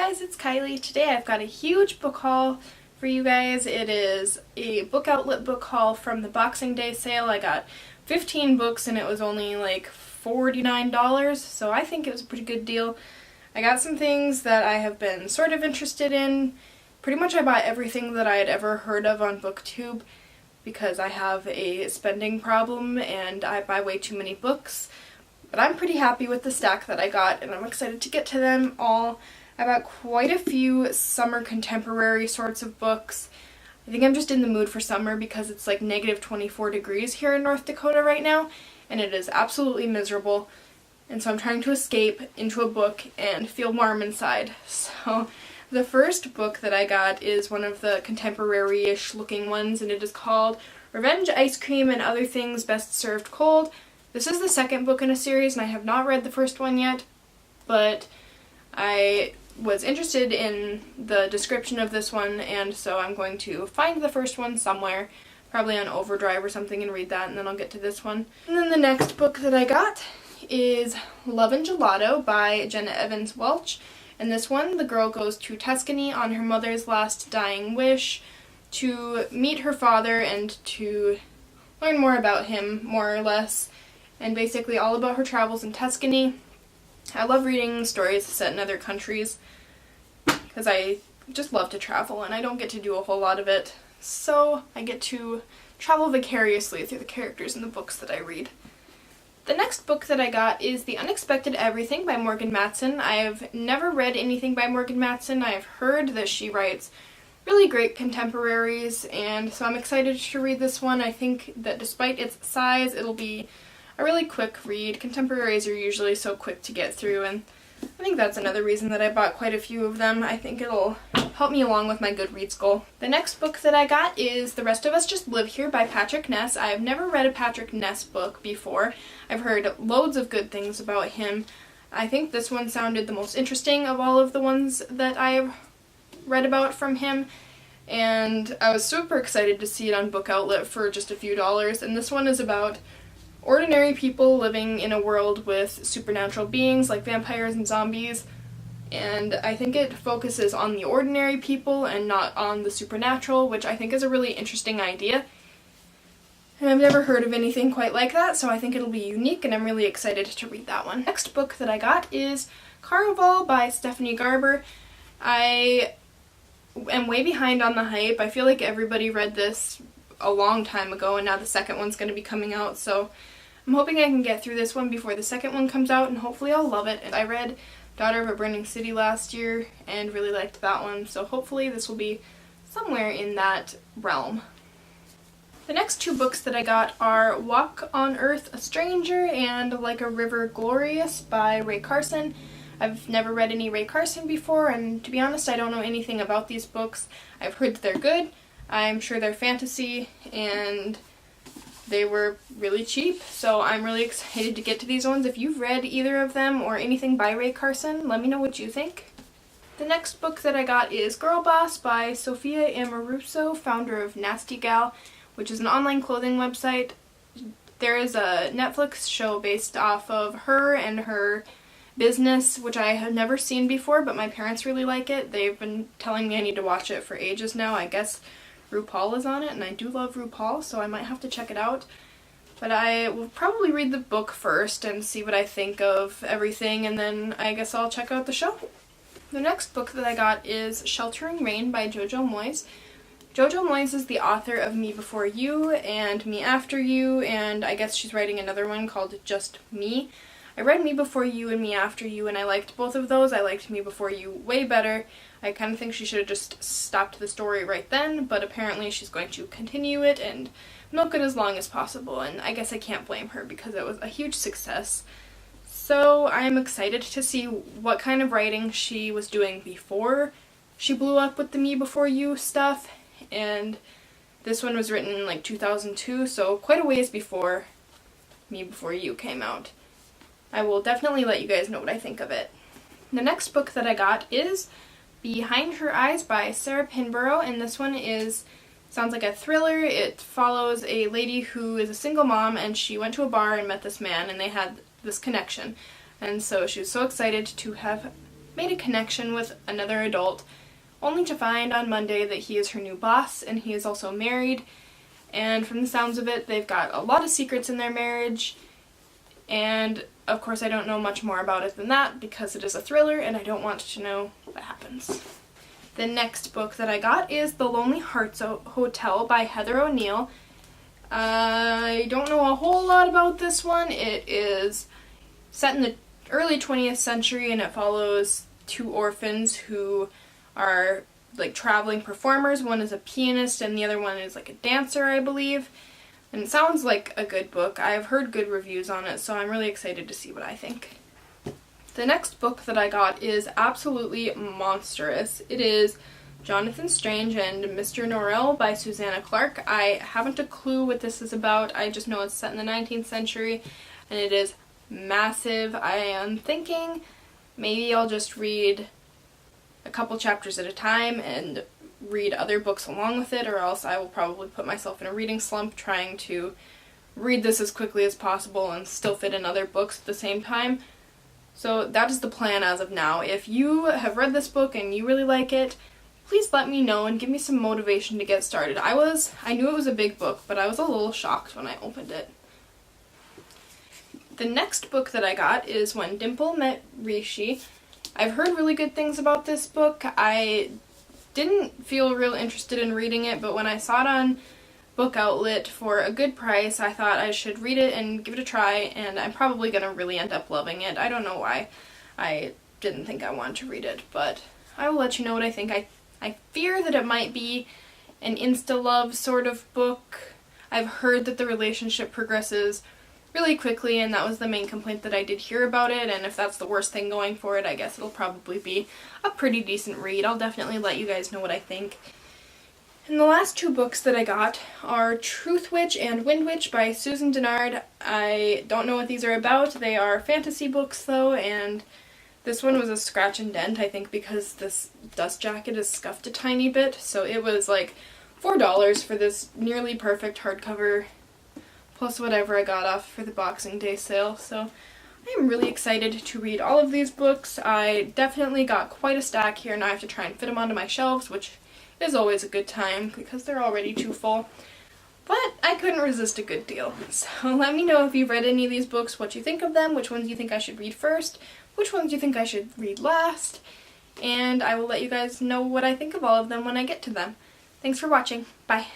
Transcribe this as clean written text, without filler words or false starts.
guys, it's Kylie. Today I've got a huge book haul for you guys. It is a Book Outlet book haul from the Boxing Day sale. I got 15 books and it was only like $49, so I think it was a pretty good deal. I got some things that I have been sort of interested in. Pretty much I bought everything that I had ever heard of on BookTube because I have a spending problem and I buy way too many books. But I'm pretty happy with the stack that I got and I'm excited to get to them all. I bought quite a few summer contemporary sorts of books. I think I'm just in the mood for summer because it's like negative 24 degrees here in North Dakota right now and it is absolutely miserable. And so I'm trying to escape into a book and feel warm inside. So the first book that I got is one of the contemporary-ish looking ones and it is called Revenge Ice Cream and Other Things Best Served Cold. This is the second book in a series and I have not read the first one yet, but I was interested in the description of this one and so I'm going to find the first one somewhere, probably on Overdrive or something, and read that, and then I'll get to this one. And then the next book that I got is Love and Gelato by Jenna Evans Welch. And this one, the girl goes to Tuscany on her mother's last dying wish to meet her father and to learn more about him, more or less, and basically all about her travels in Tuscany. I love reading stories set in other countries because I just love to travel and I don't get to do a whole lot of it, so I get to travel vicariously through the characters in the books that I read. The next book that I got is The Unexpected Everything by Morgan Matson. I've never read anything by Morgan Matson. I've heard that she writes really great contemporaries, and so I'm excited to read this one. I think that despite its size, it'll be a really quick read. Contemporaries are usually so quick to get through, and I think that's another reason that I bought quite a few of them. I think it'll help me along with my Goodreads goal. The next book that I got is The Rest of Us Just Live Here by Patrick Ness. I've never read a Patrick Ness book before. I've heard loads of good things about him. I think this one sounded the most interesting of all of the ones that I've read about from him, and I was super excited to see it on Book Outlet for just a few dollars. And this one is about ordinary people living in a world with supernatural beings like vampires and zombies, and I think it focuses on the ordinary people and not on the supernatural, which I think is a really interesting idea. And I've never heard of anything quite like that, so I think it'll be unique and I'm really excited to read that one. Next book that I got is Caraval by Stephanie Garber. I am way behind on the hype. I feel like everybody read this a long time ago and now the second one's going to be coming out, so I'm hoping I can get through this one before the second one comes out and hopefully I'll love it. And I read Daughter of a Burning City last year and really liked that one, so hopefully this will be somewhere in that realm. The next two books that I got are Walk on Earth, A Stranger and Like a River Glorious by Rae Carson. I've never read any Rae Carson before, and to be honest I don't know anything about these books. I've heard that they're good, I'm sure they're fantasy, and they were really cheap, so I'm really excited to get to these ones. If you've read either of them or anything by Rae Carson, let me know what you think. The next book that I got is Girl Boss by Sophia Amoruso, founder of Nasty Gal, which is an online clothing website. There is a Netflix show based off of her and her business, which I have never seen before, but my parents really like it. They've been telling me I need to watch it for ages now. I guess RuPaul is on it, and I do love RuPaul, so I might have to check it out. But I will probably read the book first and see what I think of everything, and then I guess I'll check out the show. The next book that I got is Sheltering Rain by Jojo Moyes. Jojo Moyes is the author of Me Before You and Me After You, and I guess she's writing another one called Just Me. I read Me Before You and Me After You and I liked both of those. I liked Me Before You way better. I kind of think she should have just stopped the story right then, but apparently she's going to continue it and milk it as long as possible, and I guess I can't blame her because it was a huge success. So I'm excited to see what kind of writing she was doing before she blew up with the Me Before You stuff, and this one was written in like 2002, so quite a ways before Me Before You came out. I will definitely let you guys know what I think of it. The next book that I got is Behind Her Eyes by Sarah Pinborough, and this one sounds like a thriller. It follows a lady who is a single mom and she went to a bar and met this man and they had this connection. And so she was so excited to have made a connection with another adult, only to find on Monday that he is her new boss, and he is also married. And from the sounds of it, they've got a lot of secrets in their marriage, and of course I don't know much more about it than that because it is a thriller and I don't want to know what happens. The next book that I got is The Lonely Hearts Hotel by Heather O'Neill. I don't know a whole lot about this one. It is set in the early 20th century and it follows two orphans who are like traveling performers. One is a pianist and the other one is like a dancer, I believe. And it sounds like a good book. I've heard good reviews on it, so I'm really excited to see what I think. The next book that I got is absolutely monstrous. It is Jonathan Strange and Mr. Norrell by Susanna Clarke. I haven't a clue what this is about. I just know it's set in the 19th century and it is massive. I am thinking maybe I'll just read a couple chapters at a time and read other books along with it, or else I will probably put myself in a reading slump trying to read this as quickly as possible and still fit in other books at the same time. So that is the plan as of now. If you have read this book and you really like it, please let me know and give me some motivation to get started. I knew it was a big book, but I was a little shocked when I opened it. The next book that I got is When Dimple Met Rishi. I've heard really good things about this book. I didn't feel real interested in reading it, but when I saw it on Book Outlet for a good price, I thought I should read it and give it a try, and I'm probably going to really end up loving it. I don't know why I didn't think I wanted to read it, but I will let you know what I think. I fear that it might be an insta-love sort of book. I've heard that the relationship progresses really quickly, and that was the main complaint that I did hear about it, and if that's the worst thing going for it, I guess it'll probably be a pretty decent read. I'll definitely let you guys know what I think. And the last two books that I got are Truth Witch and Wind Witch by Susan Dennard. I don't know what these are about. They are fantasy books though, and this one was a scratch and dent, I think, because this dust jacket is scuffed a tiny bit, so it was like $4 for this nearly perfect hardcover, plus whatever I got off for the Boxing Day sale. So I am really excited to read all of these books. I definitely got quite a stack here, and I have to try and fit them onto my shelves, which is always a good time because they're already too full. But I couldn't resist a good deal. So let me know if you've read any of these books, what you think of them, which ones you think I should read first, which ones you think I should read last, and I will let you guys know what I think of all of them when I get to them. Thanks for watching. Bye.